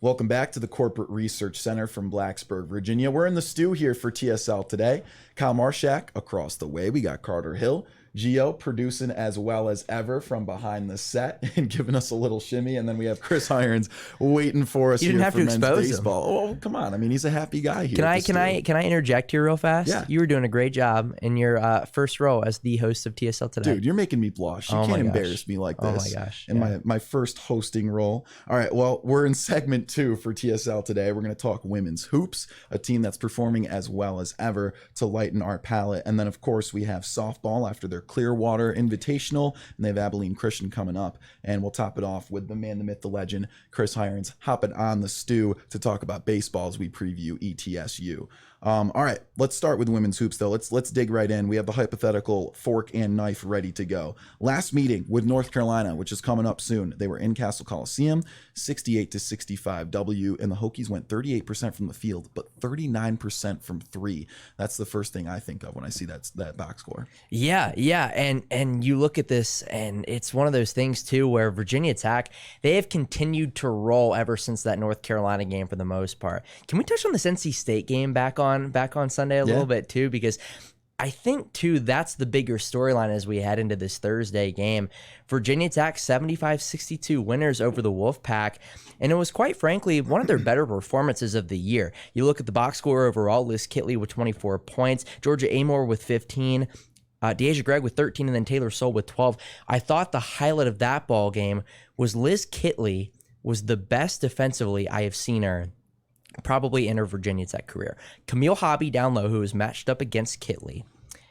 Welcome back to the Corporate Research Center from Blacksburg, Virginia. We're in the stew here for TSL today. Kyle Marshak across the way. We got Carter Hill. Gio producing as well as ever from behind the set and giving us a little shimmy. And then we have Chris Hirons waiting for us. You didn't here have for to men's expose baseball. him. Oh, come on. I mean, he's a happy guy here. Can I interject here real fast? Yeah. You were doing a great job in your first role as the host of TSL today. Dude, you're making me blush. You can't embarrass me like this. Oh my gosh. In my first hosting role. All right, well, we're in segment 2 for TSL today. We're going to talk women's hoops, a team that's performing as well as ever to lighten our palate. And then, of course, we have softball after their Clearwater Invitational, and they have Abilene Christian coming up. And we'll top it off with the man, the myth, the legend, Chris Hirons, hopping on the stew to talk about baseball as we preview ETSU. All right, let's start with women's hoops, though. Let's dig right in. We have the hypothetical fork and knife ready to go. Last meeting with North Carolina, which is coming up soon. They were in Castle Coliseum, 68-65 W, and the Hokies went 38% from the field, but 39% from three. That's the first thing I think of when I see that box score. Yeah, and you look at this, and it's one of those things too where Virginia Tech, they have continued to roll ever since that North Carolina game for the most part. Can we touch on this NC State game back on Sunday a little bit too, because I think too that's the bigger storyline as we head into this Thursday game. Virginia Tech 75-62 winners over the Wolfpack, and it was quite frankly one of their better performances of the year. You look at the box score overall: Liz Kitley with 24 points, Georgia Amore with 15, Deasia Gregg with 13, and then Taylor Soule with 12. I thought the highlight of that ball game was Liz Kitley was the best defensively I have seen her probably in her Virginia Tech career. Camille Hobby down low, who was matched up against Kitley,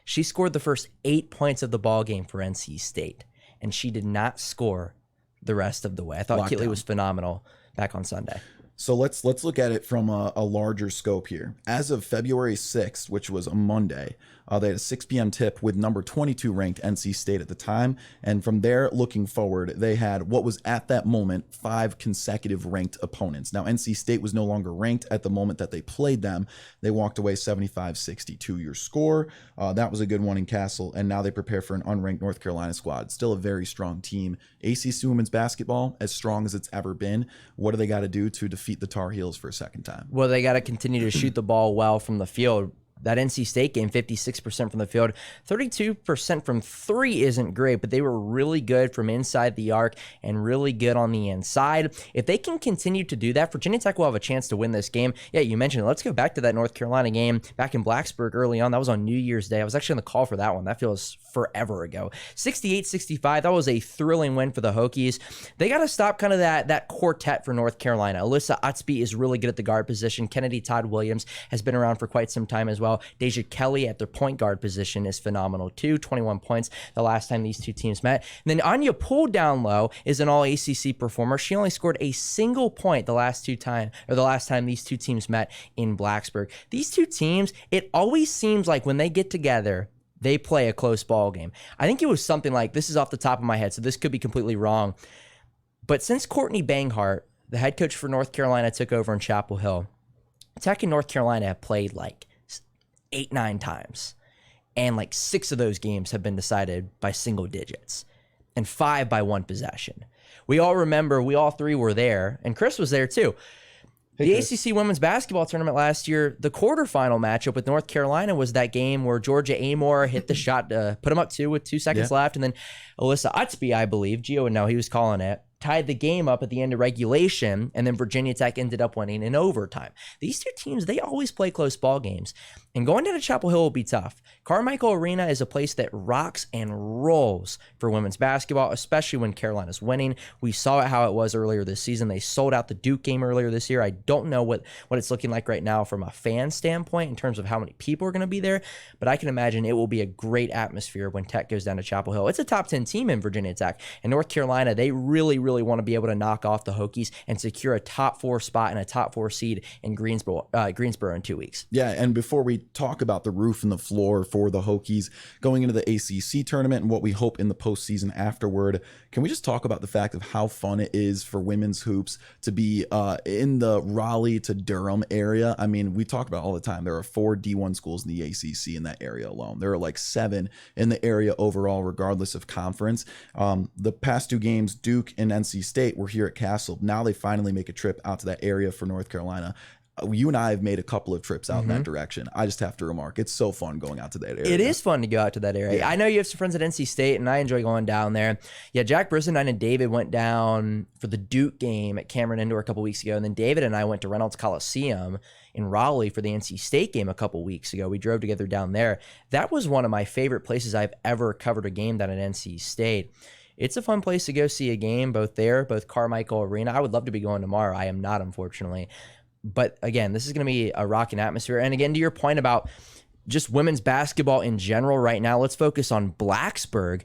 she scored the first 8 points of the ball game for NC State, and she did not score the rest of the way. I thought Kitley was phenomenal back on Sunday. So let's look at it from a larger scope here. As of February 6th, which was a Monday, they had a 6 p.m. tip with number 22 ranked NC State at the time. And from there, looking forward, they had what was at that moment 5 consecutive ranked opponents. Now, NC State was no longer ranked at the moment that they played them. They walked away 75-62. Your score, that was a good one in Castle. And now they prepare for an unranked North Carolina squad. Still a very strong team. ACC women's basketball, as strong as it's ever been. What do they got to do to defeat the Tar Heels for a second time? Well, they got to continue to shoot the ball well from the field. That NC State game, 56% from the field, 32% from three isn't great, but they were really good from inside the arc and really good on the inside. If they can continue to do that, Virginia Tech will have a chance to win this game. Yeah, you mentioned it. Let's go back to that North Carolina game back in Blacksburg early on. That was on New Year's Day. I was actually on the call for that one. That feels forever ago. 68-65. That was a thrilling win for the Hokies. They got to stop kind of that quartet for North Carolina. Alyssa Utsby is really good at the guard position. Kennedy Todd Williams has been around for quite some time as well. Deja Kelly at their point guard position is phenomenal too. 21 points the last time these two teams met. And then Anya Poole down low is an all ACC performer. She only scored a single point the last time these two teams met in Blacksburg. These two teams, it always seems like when they get together, they play a close ball game. I think it was something like, this is off the top of my head, so this could be completely wrong. But since Courtney Banghart, the head coach for North Carolina, took over in Chapel Hill, Tech and North Carolina have played like 8-9 times, and like 6 of those games have been decided by single digits and 5 by 1 possession. We all remember, we all 3 were there, and Chris was there too. The ACC women's basketball tournament last year, the quarterfinal matchup with North Carolina was that game where Georgia Amore hit the shot to put them up 2 with 2 seconds left, and then Alyssa Utsby, I believe, Gio would know, he was calling it, tied the game up at the end of regulation, and then Virginia Tech ended up winning in overtime. These two teams, they always play close ball games, and going down to Chapel Hill will be tough. Carmichael Arena is a place that rocks and rolls for women's basketball, especially when Carolina's winning. We saw how it was earlier this season. They sold out the Duke game earlier this year. I don't know what it's looking like right now from a fan standpoint in terms of how many people are going to be there, but I can imagine it will be a great atmosphere when Tech goes down to Chapel Hill. It's a top 10 team in Virginia Tech, and North Carolina, they really want to be able to knock off the Hokies and secure a top 4 spot and a top 4 seed in Greensboro in 2 weeks. Yeah, and before we talk about the roof and the floor for the Hokies going into the ACC tournament and what we hope in the postseason afterward, can we just talk about the fact of how fun it is for women's hoops to be in the Raleigh to Durham area? I mean, we talk about it all the time. There are 4 D1 schools in the ACC in that area alone. There are like 7 in the area overall, regardless of conference. The past 2 games, Duke and NC State, we're here at Castle. Now they finally make a trip out to that area for North Carolina. You and I have made a couple of trips out in that direction. I just have to remark, it's so fun going out to that area. It is fun to go out to that area. Yeah. I know you have some friends at NC State, and I enjoy going down there. Yeah, Jack Brisendine and David went down for the Duke game at Cameron Indoor a couple weeks ago, and then David and I went to Reynolds Coliseum in Raleigh for the NC State game a couple weeks ago. We drove together down there. That was one of my favorite places I've ever covered a game down at NC State. It's a fun place to go see a game, both there, both Carmichael Arena. I would love to be going tomorrow. I am not, unfortunately. But again, this is going to be a rocking atmosphere. And again, to your point about just women's basketball in general right now, let's focus on Blacksburg.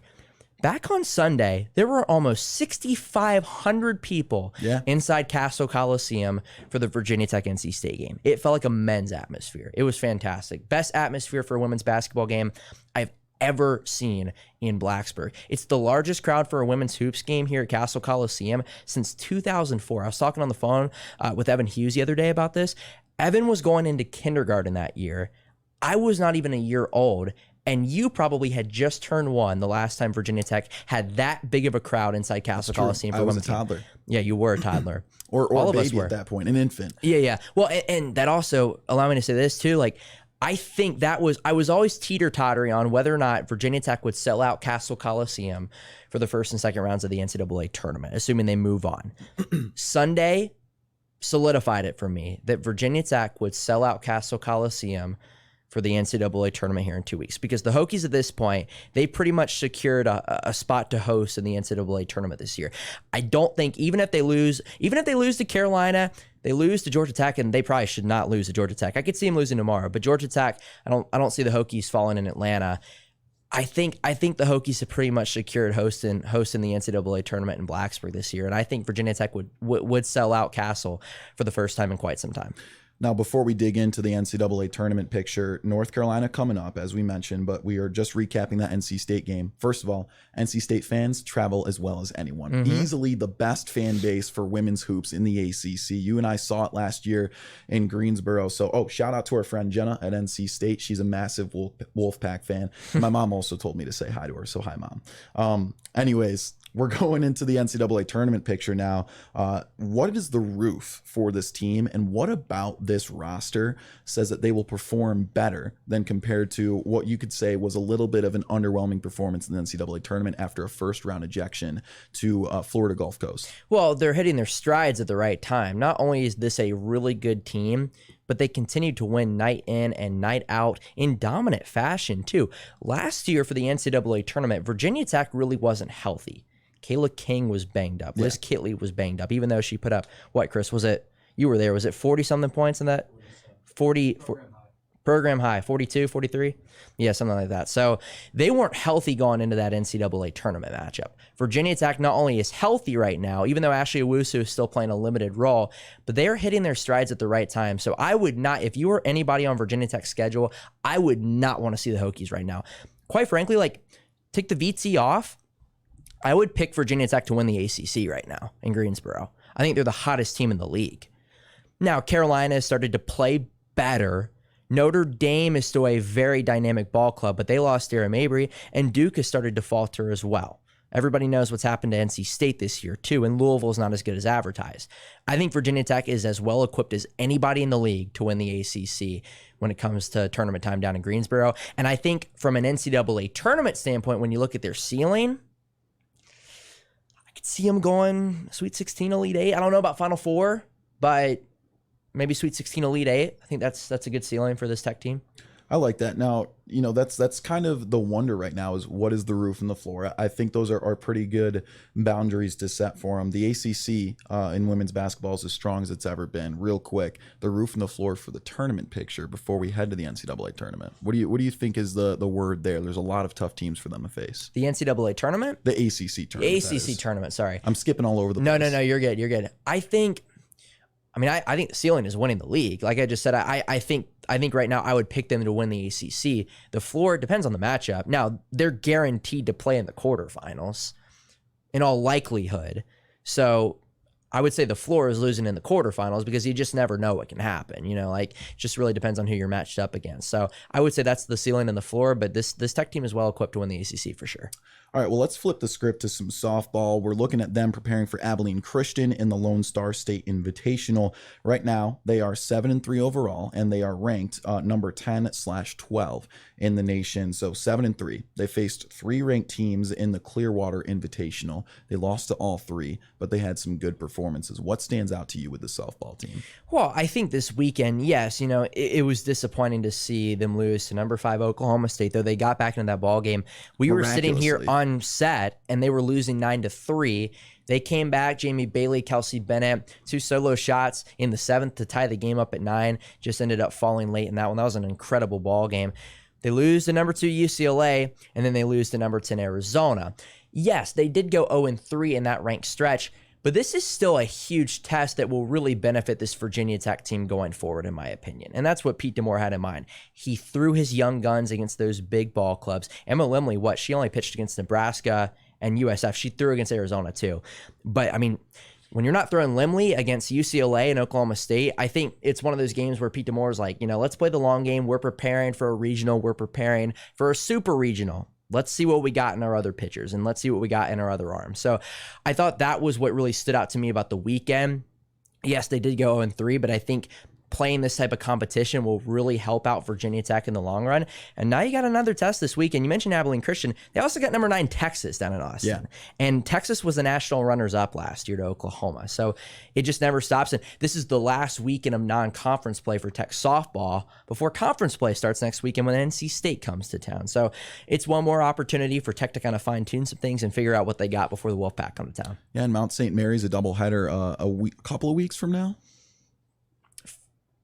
Back on Sunday, there were almost 6,500 people inside Castle Coliseum for the Virginia Tech NC State game. It felt like a men's atmosphere. It was fantastic. Best atmosphere for a women's basketball game I've ever seen in Blacksburg. It's the largest crowd for a women's hoops game here at Castle Coliseum since 2004. I was talking on the phone with Evan Hughes the other day about this. Evan was going into kindergarten that year. I was not even a year old, and you probably had just turned one the last time Virginia Tech had that big of a crowd inside Castle Coliseum. I was a toddler. Yeah, you were a toddler. or all a of us baby were at that point, an infant. Yeah. Well, and that also allow me to say this too, like, I think I was always teeter-tottering on whether or not Virginia Tech would sell out Castle Coliseum for the first and second rounds of the NCAA tournament, assuming they move on. Sunday solidified it for me that Virginia Tech would sell out Castle Coliseum for the NCAA tournament here in 2 weeks, because the Hokies at this point, they pretty much secured a spot to host in the NCAA tournament this year. I don't think even if they lose to Carolina, they lose to Georgia Tech, and they probably should not lose to Georgia Tech. I could see them losing tomorrow, but Georgia Tech, I don't see the Hokies falling in Atlanta. I think the Hokies have pretty much secured hosting the NCAA tournament in Blacksburg this year, and I think Virginia Tech would sell out Castle for the first time in quite some time. Now, before we dig into the NCAA tournament picture, North Carolina coming up, as we mentioned, but we are just recapping that NC State game. First of all, NC State fans travel as well as anyone. Easily the best fan base for women's hoops in the ACC. You and I saw it last year in Greensboro. So, shout out to our friend Jenna at NC State. She's a massive Wolfpack fan. My mom also told me to say hi to her, so hi, Mom. Anyways, we're going into the NCAA tournament picture now. What is the roof for this team, and what about this roster says that they will perform better than compared to what you could say was a little bit of an underwhelming performance in the NCAA tournament after a first-round ejection to Florida Gulf Coast? Well, they're hitting their strides at the right time. Not only is this a really good team, but they continue to win night in and night out in dominant fashion, too. Last year for the NCAA tournament, Virginia Tech really wasn't healthy. Kayla King was banged up. Liz Kitley was banged up, even though she put up, what, Chris, you were there, was it 40-something points in that? 40 program high, 42, 43? Yeah, something like that. So they weren't healthy going into that NCAA tournament matchup. Virginia Tech not only is healthy right now, even though Ashley Owusu is still playing a limited role, but they are hitting their strides at the right time. So I would not, if you were anybody on Virginia Tech's schedule, I would not want to see the Hokies right now. Quite frankly, like, take the VT off, I would pick Virginia Tech to win the ACC right now in Greensboro. I think they're the hottest team in the league. Now, Carolina has started to play better. Notre Dame is still a very dynamic ball club, but they lost Darren Mabry, and Duke has started to falter as well. Everybody knows what's happened to NC State this year, too, and Louisville's not as good as advertised. I think Virginia Tech is as well equipped as anybody in the league to win the ACC when it comes to tournament time down in Greensboro. And I think from an NCAA tournament standpoint, when you look at their ceiling, I could see them going Sweet 16, Elite 8. I don't know about Final Four, but maybe Sweet 16, Elite 8. I think that's a good ceiling for this Tech team. I like that. Now, that's kind of the wonder right now is what is the roof and the floor. I think those are pretty good boundaries to set for them. The ACC in women's basketball is as strong as it's ever been. Real quick, the roof and the floor for the tournament picture before we head to the NCAA tournament. What do you think is the word there? There's a lot of tough teams for them to face. The NCAA tournament? The ACC tournament. The ACC tournament, sorry. I'm skipping all over the place. No, you're good. I think the ceiling is winning the league. Like I just said, I think right now I would pick them to win the ACC. The floor depends on the matchup. Now, they're guaranteed to play in the quarterfinals in all likelihood. So I would say the floor is losing in the quarterfinals because you just never know what can happen. It just really depends on who you're matched up against. So I would say that's the ceiling and the floor, but this Tech team is well equipped to win the ACC for sure. All right, well, let's flip the script to some softball. We're looking at them preparing for Abilene Christian in the Lone Star State Invitational. Right now, they are 7-3 overall, and they are ranked number 10/12 in the nation. So 7-3. They faced 3 ranked teams in the Clearwater Invitational. They lost to all 3, but they had some good performances. What stands out to you with the softball team? Well, I think this weekend, yes, it was disappointing to see them lose to number 5 Oklahoma State, though they got back into that ball game. We were sitting here on set, and they were losing 9-3. They came back. Jamie Bailey, Kelsey Bennett, 2 solo shots in the 7th to tie the game up at 9. Just ended up falling late in that one. That was an incredible ball game. They lose to number 2 UCLA, and then they lose to number 10 Arizona. Yes, they did go 0-3 in that ranked stretch, but this is still a huge test that will really benefit this Virginia Tech team going forward, in my opinion. And that's what Pete DeMore had in mind. He threw his young guns against those big ball clubs. Emma Limley, she only pitched against Nebraska and USF. She threw against Arizona too. But, I mean, when you're not throwing Limley against UCLA and Oklahoma State, I think it's one of those games where Pete DeMore is like, let's play the long game. We're preparing for a regional. We're preparing for a super regional. Let's see what we got in our other pitchers, and let's see what we got in our other arms. So I thought that was what really stood out to me about the weekend. Yes, they did go 0-3, but I think playing this type of competition will really help out Virginia Tech in the long run. And now you got another test this week, and you mentioned Abilene Christian. They also got number 9 Texas down in Austin. Yeah. And Texas was the national runners-up last year to Oklahoma. So it just never stops. And this is the last weekend of non-conference play for Tech softball before conference play starts next weekend when NC State comes to town. So it's one more opportunity for Tech to kind of fine-tune some things and figure out what they got before the Wolfpack come to town. Yeah, and Mount St. Mary's a doubleheader a couple of weeks from now.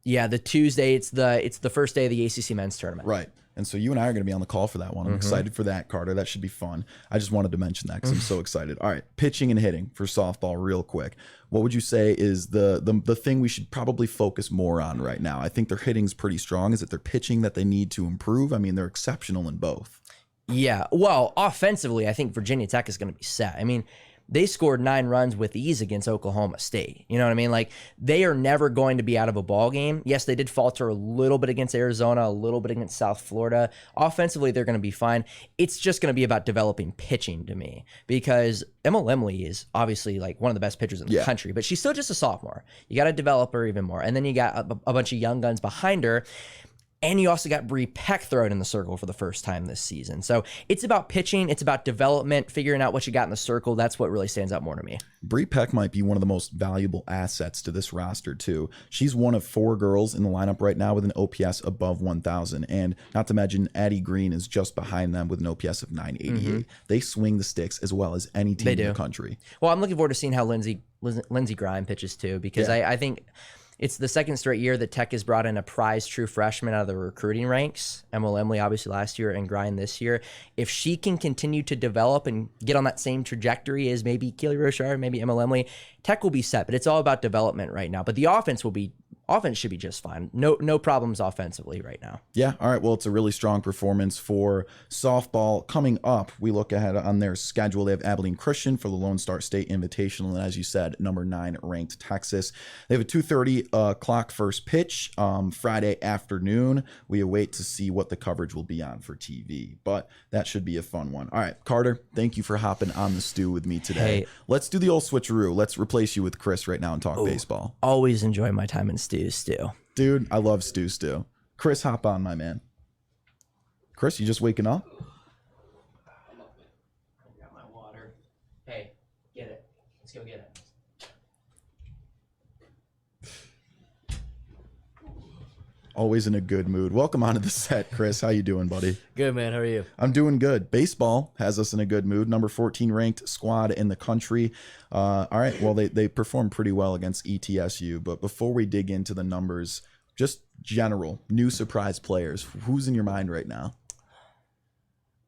Yeah, the Tuesday, it's the first day of the ACC men's tournament. Right. And so you and I are going to be on the call for that one. I'm excited for that, Carter. That should be fun. I just wanted to mention that because I'm so excited. All right, pitching and hitting for softball real quick. What would you say is the thing we should probably focus more on right now? I think their hitting's pretty strong. Is it their pitching that they need to improve? I mean, they're exceptional in both. Yeah, well, offensively, I think Virginia Tech is going to be set. I mean, they scored 9 runs with ease against Oklahoma State. You know what I mean? Like, they are never going to be out of a ball game. Yes, they did falter a little bit against Arizona, a little bit against South Florida. Offensively, they're going to be fine. It's just going to be about developing pitching to me, because Emma Limley is obviously like one of the best pitchers in the country, but she's still just a sophomore. You got to develop her even more. And then you got a bunch of young guns behind her. And you also got Bree Peck thrown in the circle for the first time this season. So it's about pitching. It's about development, figuring out what you got in the circle. That's what really stands out more to me. Bree Peck might be one of the most valuable assets to this roster, too. She's one of 4 girls in the lineup right now with an OPS above 1,000. And not to mention, Addie Green is just behind them with an OPS of 988. They swing the sticks as well as any team in the country. Well, I'm looking forward to seeing how Lindsey Grime pitches, too, because I think it's the second straight year that Tech has brought in a prize true freshman out of the recruiting ranks. Emma Limley, obviously, last year, and Grind this year. If she can continue to develop and get on that same trajectory as maybe Keely Rochard, maybe Emma Limley, Tech will be set. But it's all about development right now. But the offense should be just fine. No problems offensively right now. Yeah. All right. Well, it's a really strong performance for softball. Coming up, we look ahead on their schedule. They have Abilene Christian for the Lone Star State Invitational. And as you said, number 9 ranked Texas. They have a 2:30 o'clock first pitch Friday afternoon. We await to see what the coverage will be on for TV, but that should be a fun one. All right, Carter, thank you for hopping on the stew with me today. Hey, let's do the old switcheroo. Let's replace you with Chris right now and talk baseball. Always enjoy my time in stew. Dude, I love stew. Chris, hop on, my man. Chris, you just waking up? I got my water. Hey, get it. Let's go get it. Always in a good mood. Welcome onto the set, Chris. How you doing, buddy? Good, man. How are you? I'm doing good. Baseball has us in a good mood. Number 14 ranked squad in the country. All right. Well, they performed pretty well against ETSU. But before we dig into the numbers, just general new surprise players. Who's in your mind right now?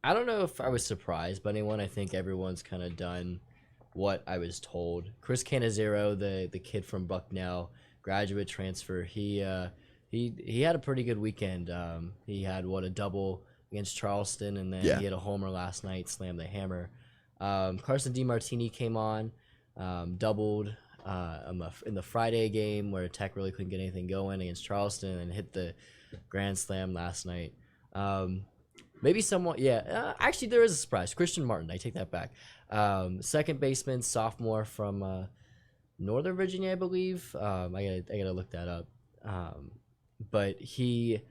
I don't know if I was surprised by anyone. I think everyone's kind of done what I was told. Chris Canizero, the kid from Bucknell, graduate transfer. He had a pretty good weekend. He had a double against Charleston, and then he had a homer last night, slammed the hammer. Carson DiMartini came on, doubled in the Friday game where Tech really couldn't get anything going against Charleston, and hit the grand slam last night. Maybe someone, yeah. Actually, there is a surprise. Christian Martin, I take that back. Second baseman, sophomore from Northern Virginia, I believe. I gotta look that up. But he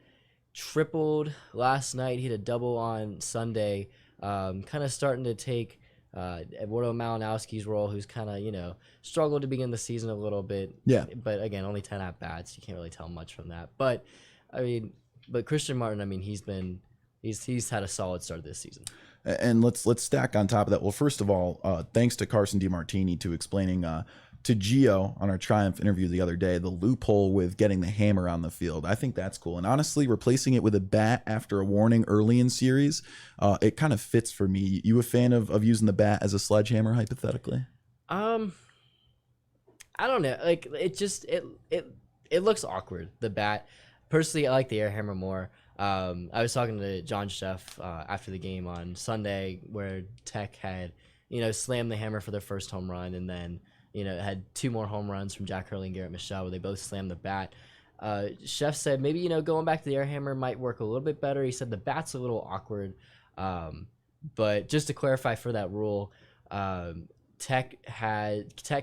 tripled last night. He had a double on Sunday. Kind of starting to take Eduardo Malinowski's role, who's kind of struggled to begin the season a little bit. Yeah. But again, only 10 at bats. You can't really tell much from that. But I mean, Christian Martin, I mean, he's had a solid start this season. And let's stack on top of that. Well, first of all, thanks to Carson DiMartini to explaining to Gio on our Triumph interview the other day the loophole with getting the hammer on the field. I think that's cool. And honestly, replacing it with a bat after a warning early in series, it kind of fits for me. You a fan of using the bat as a sledgehammer, hypothetically? I don't know. Like it looks awkward, the bat. Personally, I like the air hammer more. I was talking to John Sheff after the game on Sunday, where Tech had, slammed the hammer for their first home run, and then, had two more home runs from Jack Hurley and Garrett Michelle, where they both slammed the bat. Sheff said maybe, going back to the air hammer might work a little bit better. He said the bat's a little awkward. But just to clarify for that rule, Tech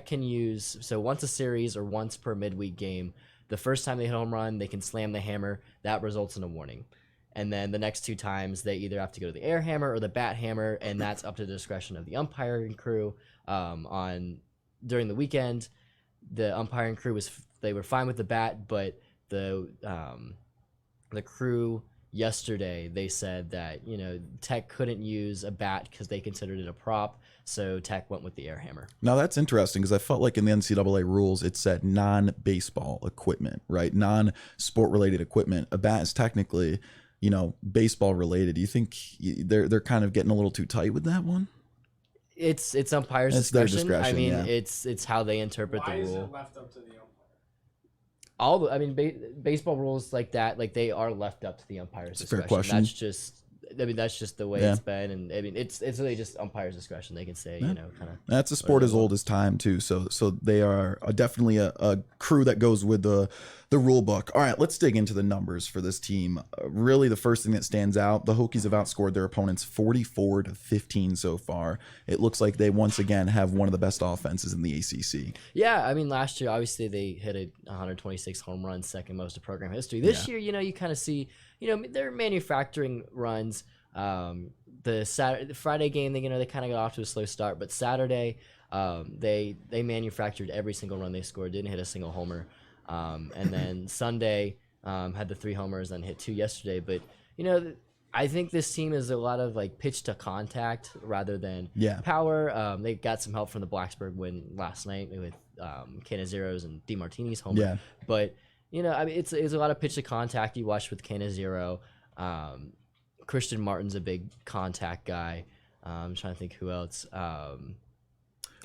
can use, so once a series or once per midweek game, the first time they hit a home run, they can slam the hammer. That results in a warning. And then the next two times, they either have to go to the air hammer or the bat hammer, and that's up to the discretion of the umpiring crew. During the weekend, the umpiring crew were fine with the bat, but the crew yesterday, they said that Tech couldn't use a bat because they considered it a prop. So Tech went with the air hammer. Now that's interesting because I felt like in the NCAA rules it said non-baseball equipment, right? Non-sport related equipment. A bat is technically, baseball related. Do you think they're kind of getting a little too tight with that one? It's umpires' It's their discretion. I mean, yeah. it's how they interpret Why the is rule. it left up to the umpire? Baseball rules like that, like they are left up to the umpire's It's a fair discretion. question. That's just the way Yeah. it's been, and I mean, it's really just umpire's discretion. They can say, kind of. That's a sport as old as time too. So they are definitely a crew that goes with the rule book. All right, let's dig into the numbers for this team. Really, the first thing that stands out: the Hokies have outscored their opponents 44-15 so far. It looks like they once again have one of the best offenses in the ACC. Yeah, I mean, last year obviously they hit 126 home runs, second most of program history. This year, you kind of see, they're manufacturing runs. The Friday game, they kind of got off to a slow start, but Saturday, they manufactured every single run they scored, didn't hit a single homer. And then Sunday, had the 3 homers and hit 2 yesterday. But, I think this team is a lot of like pitch to contact rather than power. They got some help from the Blacksburg win last night with Canazero's and DiMartini's homer. Yeah. But, I mean, it's a lot of pitch to contact. You watched with Canazero. Christian Martin's a big contact guy. I'm trying to think who else.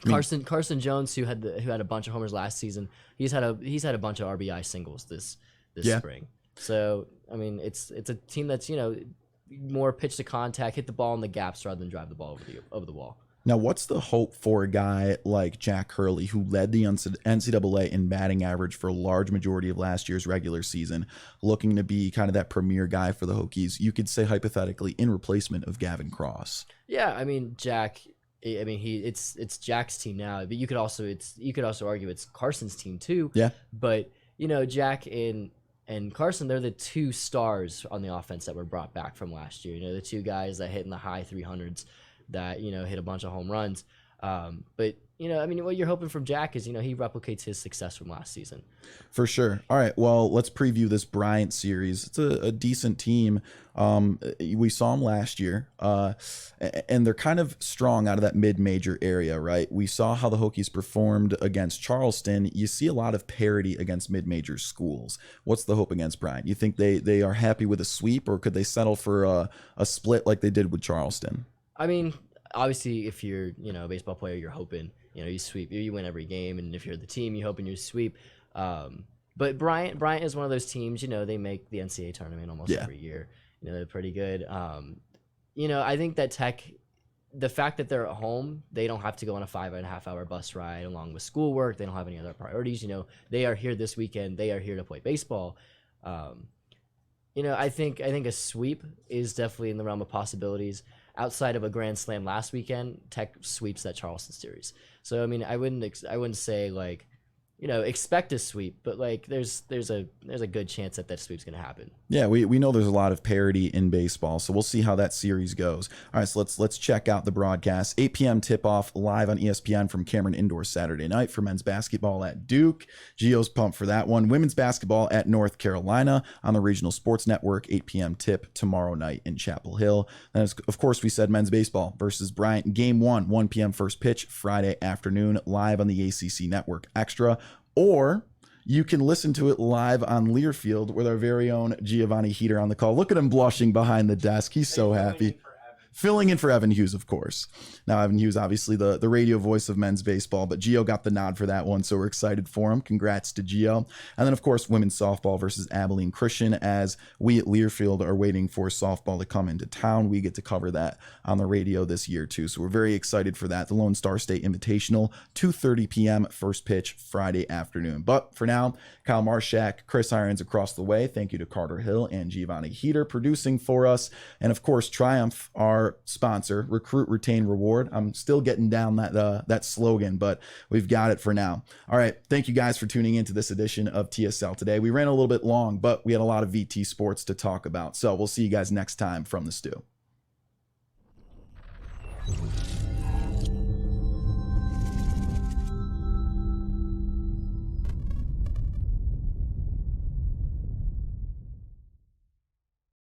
Carson Jones, who had a bunch of homers last season, he's had a bunch of RBI singles this spring. So I mean, it's a team that's more pitch to contact, hit the ball in the gaps rather than drive the ball over the wall. Now, what's the hope for a guy like Jack Hurley, who led the NCAA in batting average for a large majority of last year's regular season, looking to be kind of that premier guy for the Hokies? You could say hypothetically in replacement of Gavin Cross. Yeah, I mean Jack. I mean it's Jack's team now, but you could also argue it's Carson's team too. Yeah. But Jack and Carson, they're the 2 stars on the offense that were brought back from last year. The 2 guys that hit in the high 300s, that hit a bunch of home runs. But I mean, what you're hoping from Jack is he replicates his success from last season. For sure. All right, well, let's preview this Bryant series. It's a decent team. We saw them last year, and they're kind of strong out of that mid-major area, right? We saw how the Hokies performed against Charleston. You see a lot of parity against mid-major schools. What's the hope against Bryant? You think they are happy with a sweep, or could they settle for a split like they did with Charleston? I mean, obviously, if you're a baseball player, you're hoping you sweep, you win every game, and if you're the team, you hoping you sweep. But Bryant is one of those teams. They make the NCAA tournament almost every year. They're pretty good. I think that Tech, the fact that they're at home, they don't have to go on a 5.5-hour bus ride along with schoolwork. They don't have any other priorities. They are here this weekend. They are here to play baseball. I think a sweep is definitely in the realm of possibilities. Outside of a grand slam last weekend, Tech sweeps that Charleston series. So I mean, I wouldn't say like, expect a sweep, but like there's a good chance that sweep's gonna happen. Yeah, we know there's a lot of parity in baseball, so we'll see how that series goes. All right, so let's check out the broadcast. 8 p.m. tip-off live on ESPN from Cameron Indoor Saturday night for men's basketball at Duke. Gio's pumped for that one. Women's basketball at North Carolina on the Regional Sports Network, 8 p.m. tip tomorrow night in Chapel Hill. And of course, we said men's baseball versus Bryant. Game 1 p.m. first pitch, Friday afternoon, live on the ACC Network Extra. Or you can listen to it live on Learfield with our very own Giovanni Heater on the call. Look at him blushing behind the desk. He's so happy. Filling in for Evan Hughes, of course. Now, Evan Hughes, obviously the radio voice of men's baseball, but Gio got the nod for that one, so we're excited for him. Congrats to Gio. And then, of course, women's softball versus Abilene Christian. As we at Learfield are waiting for softball to come into town, we get to cover that on the radio this year, too. So we're very excited for that. The Lone Star State Invitational, 2:30 p.m., first pitch, Friday afternoon. But for now, Kyle Marshak, Chris Hirons across the way. Thank you to Carter Hill and Giovanni Heater producing for us. And, of course, Triumph, our sponsor, recruit, retain, reward. I'm still getting down that slogan, but we've got it for now. All right, thank you guys for tuning into this edition of TSL today. We ran a little bit long, but we had a lot of VT sports to talk about. So we'll see you guys next time from the Stew.